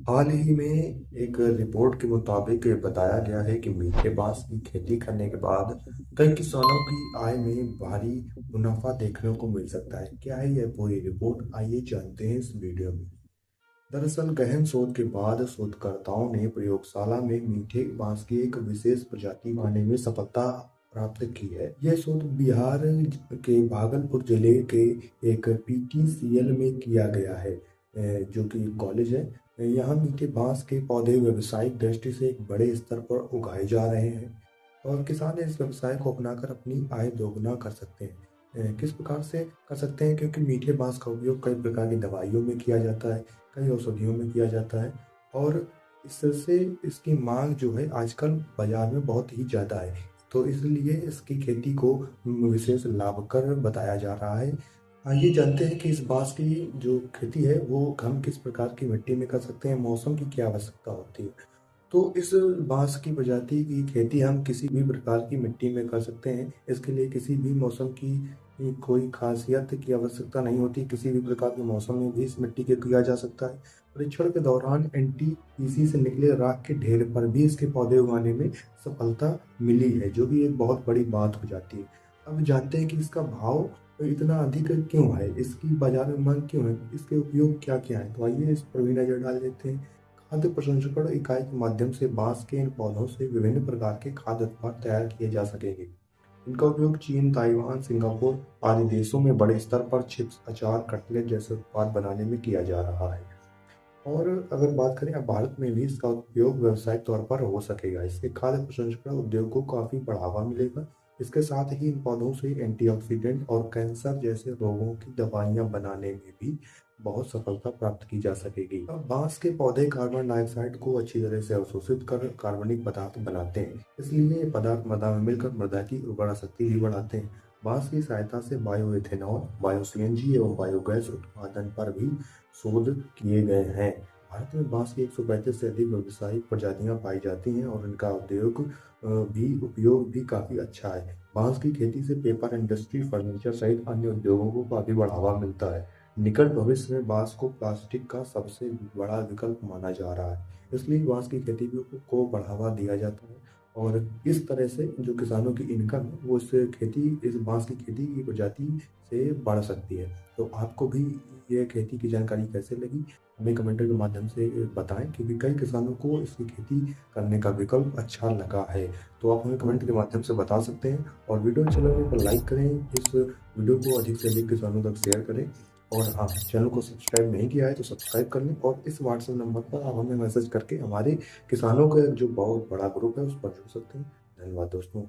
हाल ही में एक रिपोर्ट के मुताबिक बताया गया है कि मीठे बांस की खेती करने के बाद कई किसानों की आय में भारी मुनाफा देखने को मिल सकता है। क्या है यह पूरी रिपोर्ट, आइए जानते हैं इस वीडियो में। दरअसल गहन शोध के बाद शोधकर्ताओं ने प्रयोगशाला में मीठे बांस की एक विशेष प्रजाति पाने में सफलता प्राप्त की है। यह शोध बिहार के भागलपुर जिले के एक पीटीसीएल में किया गया है, जो कि एक कॉलेज है। यहाँ मीठे बांस के पौधे व्यावसायिक दृष्टि से एक बड़े स्तर पर उगाए जा रहे हैं और किसान इस व्यवसाय को अपनाकर अपनी आय दोगुना कर सकते हैं। किस प्रकार से कर सकते हैं, क्योंकि मीठे बांस का उपयोग कई प्रकार की दवाइयों में किया जाता है, कई औषधियों में किया जाता है और इससे इसकी मांग जो है आजकल बाजार में बहुत ही ज़्यादा है। तो इसलिए इसकी खेती को विशेष लाभकर बताया जा रहा है। आइए जानते हैं कि इस बांस की जो खेती है वो हम किस प्रकार की मिट्टी में कर सकते हैं, मौसम की क्या आवश्यकता होती है। तो इस बांस की प्रजाति की खेती हम किसी भी प्रकार की मिट्टी में कर सकते हैं। इसके लिए किसी भी मौसम की कोई खासियत की आवश्यकता नहीं होती। किसी भी प्रकार के मौसम में भी इस मिट्टी के किया जा सकता है। परीक्षण के दौरान एनटीपीसी से निकले राख के ढेर पर भी इसके पौधे उगाने में सफलता मिली है, जो कि एक बहुत बड़ी बात हो जाती है। अब जानते हैं कि इसका भाव इतना अधिक क्यों है, इसकी बाजार में मांग क्यों है, इसके उपयोग क्या क्या है। तो आइए इस पर भी नजर डाल लेते हैं। खाद्य प्रसंस्करण इकाई के माध्यम से बांस के इन पौधों से विभिन्न प्रकार के खाद्य उत्पाद तैयार किए जा सकेंगे। इनका उपयोग चीन, ताइवान, सिंगापुर आदि देशों में बड़े स्तर पर चिप्स, अचार, कटलेट जैसे उत्पाद बनाने में किया जा रहा है। और अगर बात करें अब भारत में भी इसका उपयोग व्यावसायिक तौर पर हो सकेगा। इससे खाद्य प्रसंस्करण उद्योग को काफी बढ़ावा मिलेगा। इसके साथ ही इन पौधों से एंटीऑक्सीडेंट और कैंसर जैसे रोगों की दवाइयां बनाने में भी बहुत सफलता प्राप्त की जा सकेगी। अब बांस के पौधे कार्बन डाइऑक्साइड को अच्छी तरह से अवशोषित कर कार्बनिक पदार्थ बनाते हैं, इसलिए ये पदार्थ मृदा में मिलकर मृदा की उर्वरा शक्ति भी बढ़ाते हैं। बांस की सहायता से बायोएथेनॉल, बायो सीएनजी एवं बायोगैस उत्पादन पर भी शोध किए गए हैं। भारत में बांस की 135 से अधिक व्यावसायिक प्रजातियां पाई जाती हैं और इनका उपयोग भी काफी अच्छा है। बांस की खेती से पेपर इंडस्ट्री, फर्नीचर सहित अन्य उद्योगों को काफी बढ़ावा मिलता है। निकट भविष्य में बांस को प्लास्टिक का सबसे बड़ा विकल्प माना जा रहा है, इसलिए बांस की खेती को बढ़ावा दिया जाता है और इस तरह से जो किसानों की इनकम है वो इस बांस की खेती की प्रजाति से बढ़ सकती है। तो आपको भी ये खेती की जानकारी कैसे लगी, हमें कमेंट के माध्यम से बताएं, क्योंकि कई किसानों को इसकी खेती करने का विकल्प अच्छा लगा है। तो आप हमें कमेंट के माध्यम से बता सकते हैं और वीडियो अच्छी लगने पर लाइक करें, इस वीडियो को अधिक से अधिक किसानों तक शेयर करें और हाँ, चैनल को सब्सक्राइब नहीं किया है तो सब्सक्राइब कर लें और इस व्हाट्सएप नंबर पर आप हमें मैसेज करके हमारे किसानों का जो बहुत बड़ा ग्रुप है उस पर जुड़ सकते हैं। धन्यवाद दोस्तों।